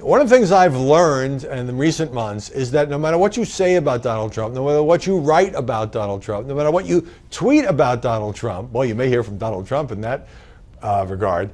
One of the things I've learned in the recent months is that no matter what you say about Donald Trump, no matter what you write about Donald Trump, no matter what you tweet about Donald Trump, well, you may hear from Donald Trump in that regard,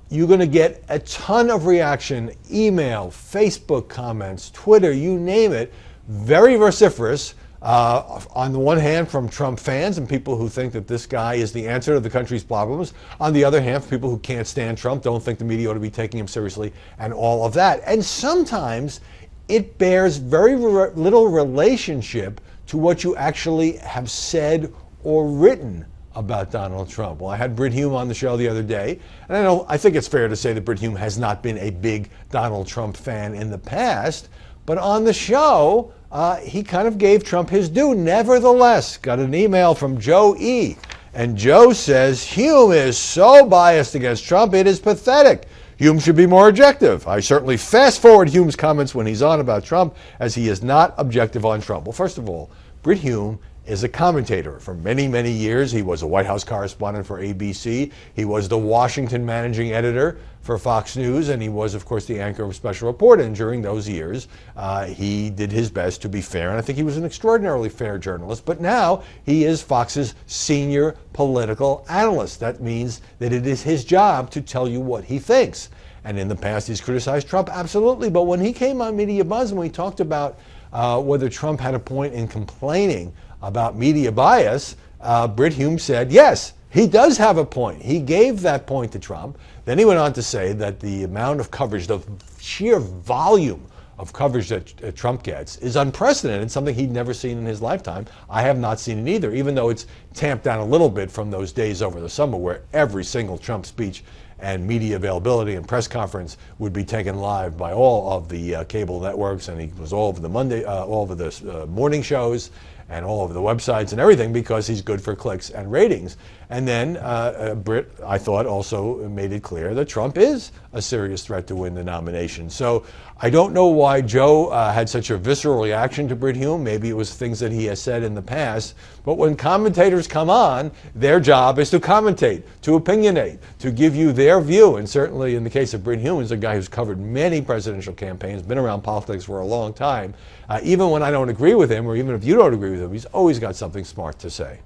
you're going to get a ton of reaction, email, Facebook comments, Twitter, you name it, very vociferous. On the one hand, from Trump fans and people who think that this guy is the answer to the country's problems. On the other hand, for people who can't stand Trump, don't think the media ought to be taking him seriously, and all of that. And sometimes it bears very little relationship to what you actually have said or written about Donald Trump. Well, I had Brit Hume on the show the other day, and I think it's fair to say that Brit Hume has not been a big Donald Trump fan in the past, but on the show, he kind of gave Trump his due. Nevertheless, got an email from Joe E. And Joe says, Hume is so biased against Trump, it is pathetic. Hume should be more objective. I certainly fast forward Hume's comments when he's on about Trump, as he is not objective on Trump. Well, first of all, Brit Hume is a commentator. For many, many years, he was a White House correspondent for ABC. He was the Washington managing editor for Fox News, and he was, of course, the anchor of Special Report. And during those years, he did his best to be fair, and I think he was an extraordinarily fair journalist. But now he is Fox's senior political analyst. That means that it is his job to tell you what he thinks. And in the past, he's criticized Trump, absolutely. But when he came on Mediabuzz and we talked about whether Trump had a point in complaining about media bias, Brit Hume said, yes, he does have a point. He gave that point to Trump. Then he went on to say that the amount of coverage, the sheer volume of coverage that Trump gets is unprecedented, something he'd never seen in his lifetime. I have not seen it either, even though it's tamped down a little bit from those days over the summer where every single Trump speech and media availability and press conference would be taken live by all of the cable networks, and he was all over the morning shows and all over the websites and everything because he's good for clicks and ratings. And then Brit, I thought, also made it clear that Trump is a serious threat to win the nomination. So I don't know why Joe had such a visceral reaction to Brit Hume. Maybe it was things that he has said in the past. But when commentators come on, their job is to commentate, to opinionate, to give you their view. And certainly in the case of Brit Hume, he's a guy who's covered many presidential campaigns, been around politics for a long time. Even when I don't agree with him, or even if you don't agree with him, he's always got something smart to say.